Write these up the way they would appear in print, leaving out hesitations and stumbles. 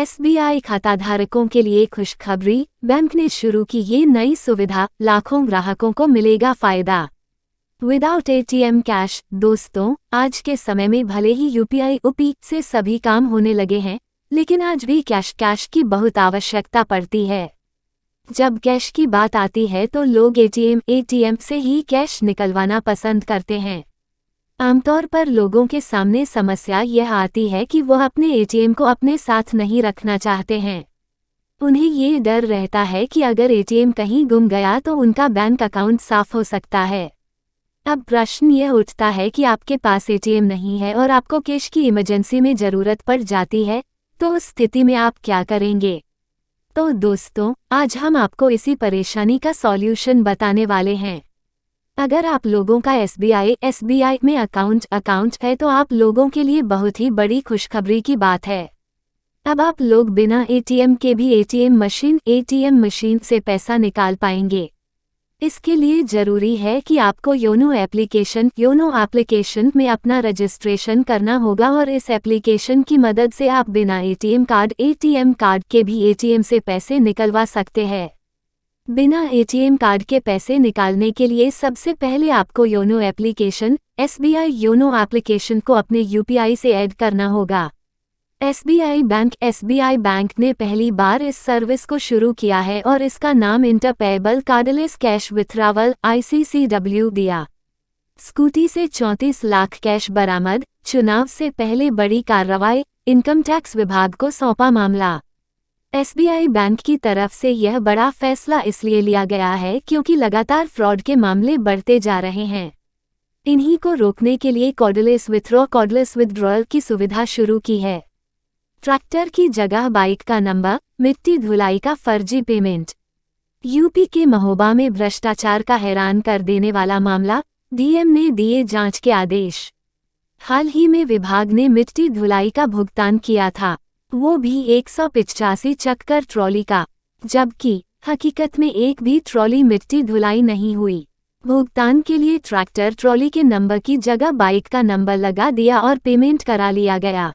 SBI खाताधारकों के लिए खुशखबरी, बैंक ने शुरू की ये नई सुविधा, लाखों ग्राहकों को मिलेगा फायदा। Without ATM cash. दोस्तों, आज के समय में भले ही यूपीआई उपी से सभी काम होने लगे हैं, लेकिन आज भी कैश की बहुत आवश्यकता पड़ती है। जब कैश की बात आती है तो लोग एटीएम से ही कैश निकलवाना पसंद करते हैं। आमतौर पर लोगों के सामने समस्या यह आती है कि वह अपने एटीएम को अपने साथ नहीं रखना चाहते हैं। उन्हें ये डर रहता है कि अगर एटीएम कहीं गुम गया तो उनका बैंक अकाउंट साफ हो सकता है। अब प्रश्न यह उठता है कि आपके पास एटीएम नहीं है और आपको कैश की इमरजेंसी में ज़रूरत पड़ जाती है, तो उस स्थिति में आप क्या करेंगे? तो दोस्तों, आज हम आपको इसी परेशानी का सॉल्यूशन बताने वाले हैं। अगर आप लोगों का एसबीआई में अकाउंट है तो आप लोगों के लिए बहुत ही बड़ी खुशखबरी की बात है। अब आप लोग बिना एटीएम के भी एटीएम मशीन से पैसा निकाल पाएंगे। इसके लिए जरूरी है कि आपको योनो एप्लीकेशन में अपना रजिस्ट्रेशन करना होगा और इस एप्लीकेशन की मदद से आप बिना एटीएम कार्ड के भी एटीएम से पैसे निकलवा सकते हैं। बिना एटीएम कार्ड के पैसे निकालने के लिए सबसे पहले आपको YONO application SBI YONO application को अपने यूपीआई से ऐड करना होगा। एसबीआई बैंक ने पहली बार इस सर्विस को शुरू किया है और इसका नाम इंटरपेएबल कार्डलेस कैश विथड्रॉवल ICCW दिया। स्कूटी से 34 लाख कैश बरामद। चुनाव से पहले बड़ी कार्रवाई, इनकम टैक्स विभाग को सौंपा मामला। एसबीआई बैंक की तरफ से यह बड़ा फैसला इसलिए लिया गया है क्योंकि लगातार फ्रॉड के मामले बढ़ते जा रहे हैं। इन्हीं को रोकने के लिए कॉर्डलेस विथड्रॉल की सुविधा शुरू की है। ट्रैक्टर की जगह बाइक का नंबर, मिट्टी धुलाई का फर्जी पेमेंट। यूपी के महोबा में भ्रष्टाचार का हैरान कर देने वाला मामला, डीएम ने दिए जांच के आदेश। हाल ही में विभाग ने मिट्टी धुलाई का भुगतान किया था, वो भी 185 चक्कर ट्रॉली का, जबकि हकीकत में एक भी ट्रॉली मिट्टी धुलाई नहीं हुई। भुगतान के लिए ट्रैक्टर ट्रॉली के नंबर की जगह बाइक का नंबर लगा दिया और पेमेंट करा लिया गया,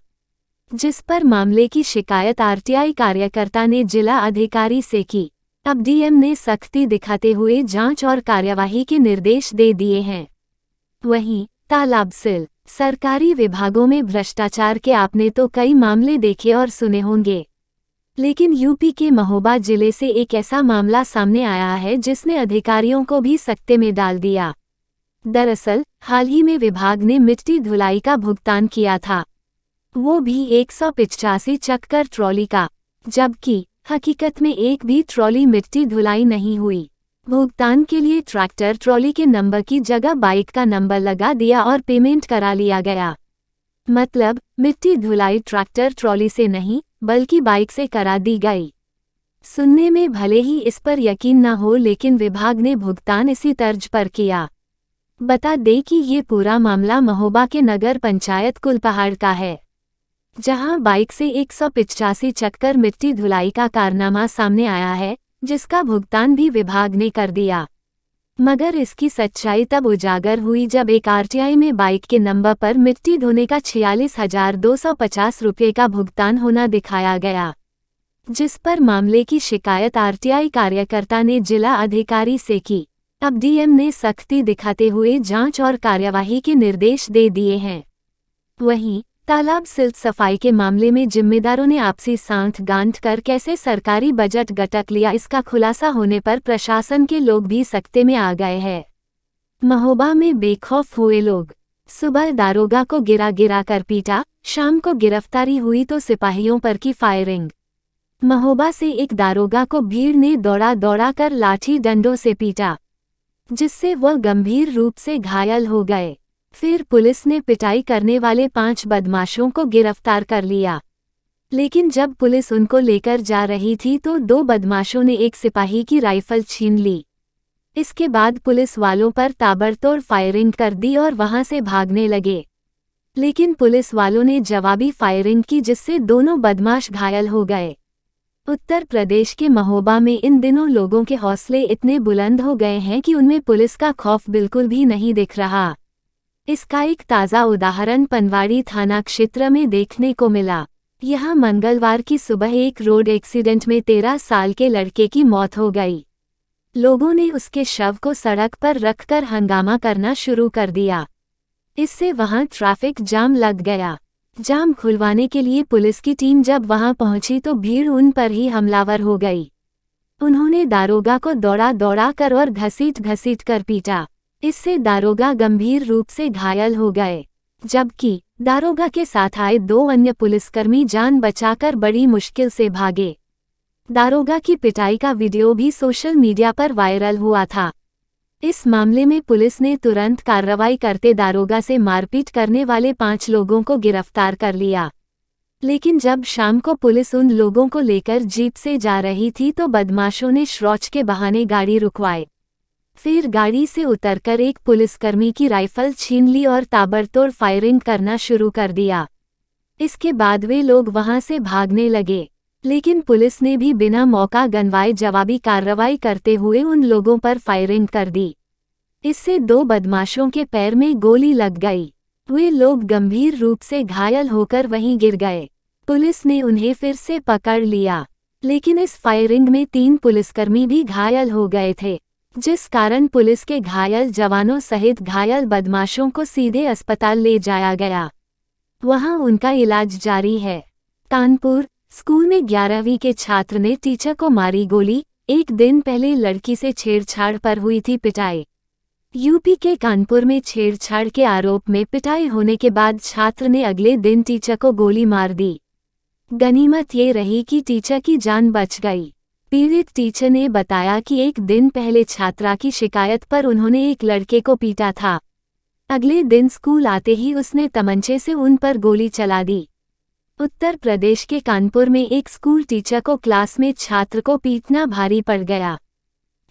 जिस पर मामले की शिकायत आरटीआई कार्यकर्ता ने जिला अधिकारी से की। अब डीएम ने सख्ती दिखाते हुए जांच और कार्यवाही के निर्देश दे दिए हैं। वहीं तालाबसिल सरकारी विभागों में भ्रष्टाचार के आपने तो कई मामले देखे और सुने होंगे, लेकिन यूपी के महोबा जिले से एक ऐसा मामला सामने आया है जिसने अधिकारियों को भी सकते में डाल दिया। दरअसल हाल ही में विभाग ने मिट्टी धुलाई का भुगतान किया था, वो भी 185 चक्कर ट्रॉली का, जबकि हकीकत में एक भी ट्रॉली मिट्टी धुलाई नहीं हुई। भुगतान के लिए ट्रैक्टर ट्रॉली के नंबर की जगह बाइक का नंबर लगा दिया और पेमेंट करा लिया गया। मतलब मिट्टी धुलाई ट्रैक्टर ट्रॉली से नहीं बल्कि बाइक से करा दी गई। सुनने में भले ही इस पर यकीन न हो, लेकिन विभाग ने भुगतान इसी तर्ज पर किया। बता दें कि ये पूरा मामला महोबा के नगर पंचायत कुलपहाड़ का है, जहां बाइक से 185 चक्कर मिट्टी धुलाई का कारनामा सामने आया है, जिसका भुगतान भी विभाग ने कर दिया। मगर इसकी सच्चाई तब उजागर हुई जब एक आरटीआई में बाइक के नंबर पर मिट्टी धोने का 46,250 रुपये का भुगतान होना दिखाया गया, जिस पर मामले की शिकायत आरटीआई कार्यकर्ता ने जिला अधिकारी से की। अब डीएम ने सख्ती दिखाते हुए जांच और कार्यवाही के निर्देश दे दिए हैं। वहीं तालाब सिल्ट सफाई के मामले में जिम्मेदारों ने आपसी सांठ-गांठ कर कैसे सरकारी बजट गटक लिया, इसका खुलासा होने पर प्रशासन के लोग भी सकते में आ गए हैं। महोबा में बेखौफ हुए लोग। सुबह दारोगा को गिरा कर पीटा, शाम को गिरफ्तारी हुई तो सिपाहियों पर की फायरिंग। महोबा से एक दारोगा को भीड़ ने दौड़ा कर लाठी डंडों से पीटा, जिससे वह गंभीर रूप से घायल हो गए। फिर पुलिस ने पिटाई करने वाले 5 बदमाशों को गिरफ्तार कर लिया, लेकिन जब पुलिस उनको लेकर जा रही थी तो 2 बदमाशों ने एक सिपाही की राइफल छीन ली। इसके बाद पुलिस वालों पर ताबड़तोड़ फायरिंग कर दी और वहां से भागने लगे, लेकिन पुलिस वालों ने जवाबी फायरिंग की, जिससे दोनों बदमाश घायल हो गए। उत्तर प्रदेश के महोबा में इन दिनों लोगों के हौसले इतने बुलंद हो गए हैं कि उनमें पुलिस का खौफ बिल्कुल भी नहीं दिख रहा। इसका एक ताज़ा उदाहरण पनवाड़ी थाना क्षेत्र में देखने को मिला। यहाँ मंगलवार की सुबह एक रोड एक्सीडेंट में 13 साल के लड़के की मौत हो गई। लोगों ने उसके शव को सड़क पर रखकर हंगामा करना शुरू कर दिया। इससे वहां ट्रैफिक जाम लग गया। जाम खुलवाने के लिए पुलिस की टीम जब वहां पहुंची तो भीड़ उन पर ही हमलावर हो गई। उन्होंने दारोगा को दौड़ा दौड़ा कर और घसीट घसीट कर पीटा। इससे दारोगा गंभीर रूप से घायल हो गए, जबकि दारोगा के साथ आए 2 अन्य पुलिसकर्मी जान बचाकर बड़ी मुश्किल से भागे। दारोगा की पिटाई का वीडियो भी सोशल मीडिया पर वायरल हुआ था। इस मामले में पुलिस ने तुरंत कार्रवाई करते दारोगा से मारपीट करने वाले 5 लोगों को गिरफ्तार कर लिया। लेकिन जब शाम को पुलिस उन लोगों को लेकर जीप से जा रही थी तो बदमाशों ने शौच के बहाने गाड़ी रुकवाई। फिर गाड़ी से उतरकर एक पुलिसकर्मी की राइफल छीन ली और ताबड़तोड़ फायरिंग करना शुरू कर दिया। इसके बाद वे लोग वहां से भागने लगे, लेकिन पुलिस ने भी बिना मौका गंवाए जवाबी कार्रवाई करते हुए उन लोगों पर फायरिंग कर दी। इससे 2 बदमाशों के पैर में गोली लग गई। वे लोग गंभीर रूप से घायल होकर वहीं गिर गए। पुलिस ने उन्हें फिर से पकड़ लिया, लेकिन इस फायरिंग में 3 पुलिसकर्मी भी घायल हो गए थे, जिस कारण पुलिस के घायल जवानों सहित घायल बदमाशों को सीधे अस्पताल ले जाया गया। वहां उनका इलाज जारी है। कानपुर स्कूल में 11वीं के छात्र ने टीचर को मारी गोली। एक दिन पहले लड़की से छेड़छाड़ पर हुई थी पिटाई। यूपी के कानपुर में छेड़छाड़ के आरोप में पिटाई होने के बाद छात्र ने अगले दिन टीचर को गोली मार दी। गनीमत ये रही कि टीचर की जान बच गई। पीड़ित टीचर ने बताया कि एक दिन पहले छात्रा की शिकायत पर उन्होंने एक लड़के को पीटा था। अगले दिन स्कूल आते ही उसने तमंचे से उन पर गोली चला दी। उत्तर प्रदेश के कानपुर में एक स्कूल टीचर को क्लास में छात्र को पीटना भारी पड़ गया।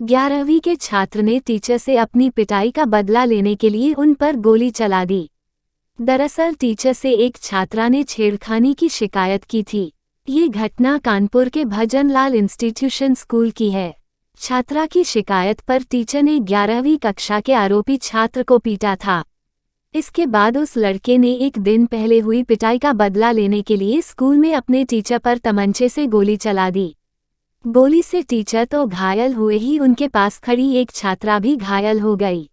11वीं के छात्र ने टीचर से अपनी पिटाई का बदला लेने के लिए उन पर गोली चला दी। दरअसल टीचर से एक छात्रा ने छेड़खानी की शिकायत की थी। ये घटना कानपुर के भजनलाल इंस्टीट्यूशन स्कूल की है। छात्रा की शिकायत पर टीचर ने 11वीं कक्षा के आरोपी छात्र को पीटा था। इसके बाद उस लड़के ने एक दिन पहले हुई पिटाई का बदला लेने के लिए स्कूल में अपने टीचर पर तमंचे से गोली चला दी। गोली से टीचर तो घायल हुए ही उनके पास खड़ी एक छात्रा भी घायल हो गई।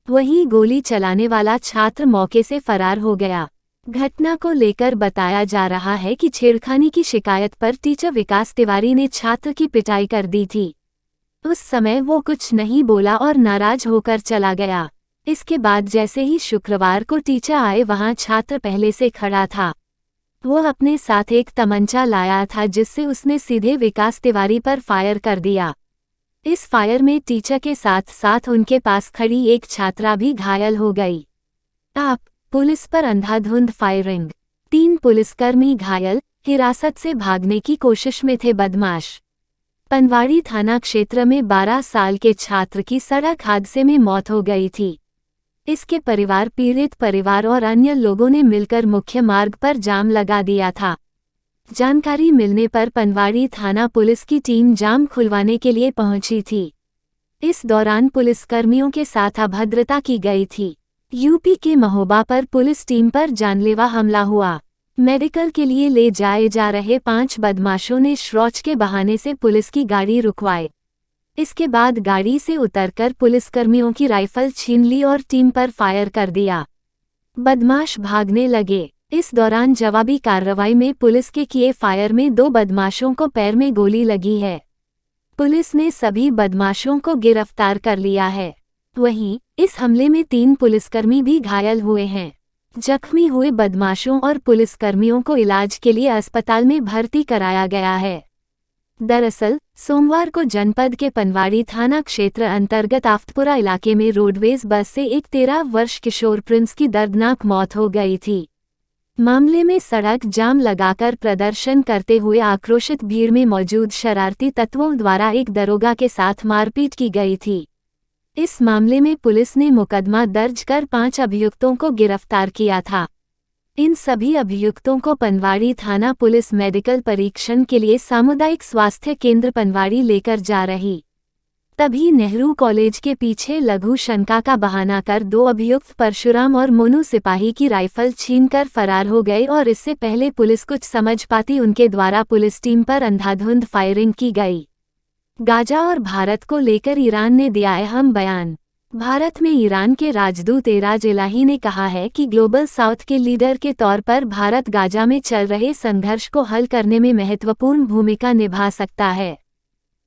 वहीं गोली चलाने वाला छात्र मौके से फरार हो गया। घटना को लेकर बताया जा रहा है कि छेड़खानी की शिकायत पर टीचर विकास तिवारी ने छात्र की पिटाई कर दी थी। उस समय वो कुछ नहीं बोला और नाराज होकर चला गया। इसके बाद जैसे ही शुक्रवार को टीचर आए वहां छात्र पहले से खड़ा था। वो अपने साथ एक तमंचा लाया था जिससे उसने सीधे विकास तिवारी पर फायर कर दिया। इस फायर में टीचर के साथ साथ उनके पास खड़ी एक छात्रा भी घायल हो गई। पुलिस पर अंधाधुंध फायरिंग, 3 पुलिसकर्मी घायल, हिरासत से भागने की कोशिश में थे बदमाश। पनवाड़ी थाना क्षेत्र में 12 साल के छात्र की सड़क हादसे में मौत हो गई थी। इसके परिवार, पीड़ित परिवार और अन्य लोगों ने मिलकर मुख्य मार्ग पर जाम लगा दिया था। जानकारी मिलने पर पनवाड़ी थाना पुलिस की टीम जाम खुलवाने के लिए पहुंची थी। इस दौरान पुलिसकर्मियों के साथ अभद्रता की गई थी। यूपी के महोबा पर पुलिस टीम पर जानलेवा हमला हुआ। मेडिकल के लिए ले जाए जा रहे 5 बदमाशों ने शौच के बहाने से पुलिस की गाड़ी रुकवाई। इसके बाद गाड़ी से उतरकर पुलिसकर्मियों की राइफल छीन ली और टीम पर फायर कर दिया। बदमाश भागने लगे। इस दौरान जवाबी कार्रवाई में पुलिस के किए फायर में 2 बदमाशों को पैर में गोली लगी है। पुलिस ने सभी बदमाशों को गिरफ्तार कर लिया है। वहीं इस हमले में 3 पुलिसकर्मी भी घायल हुए हैं। जख्मी हुए बदमाशों और पुलिसकर्मियों को इलाज के लिए अस्पताल में भर्ती कराया गया है। दरअसल सोमवार को जनपद के पनवाड़ी थाना क्षेत्र अंतर्गत आफ्तपुरा इलाके में रोडवेज बस से एक 13 वर्ष किशोर प्रिंस की दर्दनाक मौत हो गई थी। मामले में सड़क जाम लगाकर प्रदर्शन करते हुए आक्रोशित भीड़ में मौजूद शरारती तत्वों द्वारा एक दरोगा के साथ मारपीट की गई थी। इस मामले में पुलिस ने मुकदमा दर्ज कर 5 अभियुक्तों को गिरफ्तार किया था। इन सभी अभियुक्तों को पनवाड़ी थाना पुलिस मेडिकल परीक्षण के लिए सामुदायिक स्वास्थ्य केंद्र पनवाड़ी लेकर जा रही तभी नेहरू कॉलेज के पीछे लघु शंका का बहाना कर 2 अभियुक्त परशुराम और मोनू सिपाही की राइफल छीनकर फरार हो गए और इससे पहले पुलिस कुछ समझ पाती उनके द्वारा पुलिस टीम पर अंधाधुंध फायरिंग की गई। गाजा और भारत को लेकर ईरान ने दिया अहम बयान। भारत में ईरान के राजदूत एराज इलाही ने कहा है कि ग्लोबल साउथ के लीडर के तौर पर भारत गाजा में चल रहे संघर्ष को हल करने में महत्वपूर्ण भूमिका निभा सकता है।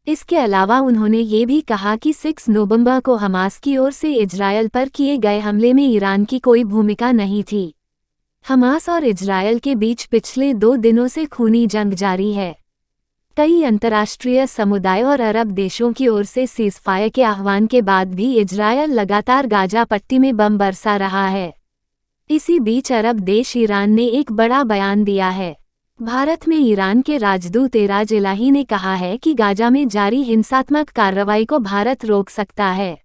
इसके अलावा उन्होंने ये भी कहा कि 6 नवंबर को हमास की ओर से इजरायल पर किए गए हमले में ईरान की कोई भूमिका नहीं थी। हमास और इजरायल के बीच पिछले 2 दिनों से खूनी जंग जारी है। कई अंतर्राष्ट्रीय समुदाय और अरब देशों की ओर से सीज़फायर के आह्वान के बाद भी इजरायल लगातार गाजा पट्टी में बम बरसा रहा है। इसी बीच अरब देश ईरान ने एक बड़ा बयान दिया है। भारत में ईरान के राजदूत एराज इलाही ने कहा है कि गाजा में जारी हिंसात्मक कार्रवाई को भारत रोक सकता है।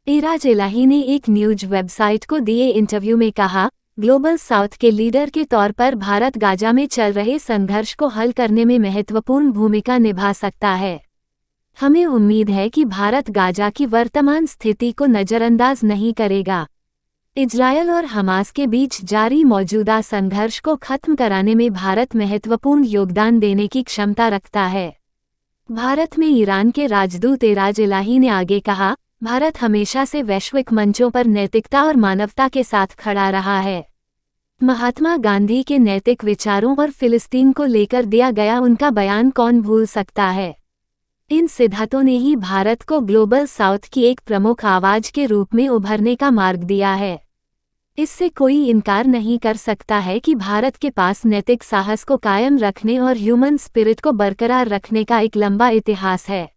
एराज इलाही ने एक न्यूज वेबसाइट को दिए इंटरव्यू में कहा, ग्लोबल साउथ के लीडर के तौर पर भारत गाजा में चल रहे संघर्ष को हल करने में महत्वपूर्ण भूमिका निभा सकता है। हमें उम्मीद है कि भारत गाजा की वर्तमान स्थिति को नज़रअंदाज नहीं करेगा। इजरायल और हमास के बीच जारी मौजूदा संघर्ष को खत्म कराने में भारत महत्वपूर्ण योगदान देने की क्षमता रखता है। भारत में ईरान के राजदूत एराज इलाही ने आगे कहा, भारत हमेशा से वैश्विक मंचों पर नैतिकता और मानवता के साथ खड़ा रहा है। महात्मा गांधी के नैतिक विचारों और फिलिस्तीन को लेकर दिया गया उनका बयान कौन भूल सकता है। इन सिद्धांतों ने ही भारत को ग्लोबल साउथ की एक प्रमुख आवाज के रूप में उभरने का मार्ग दिया है। इससे कोई इनकार नहीं कर सकता है कि भारत के पास नैतिक साहस को कायम रखने और ह्यूमन स्पिरिट को बरकरार रखने का एक लंबा इतिहास है।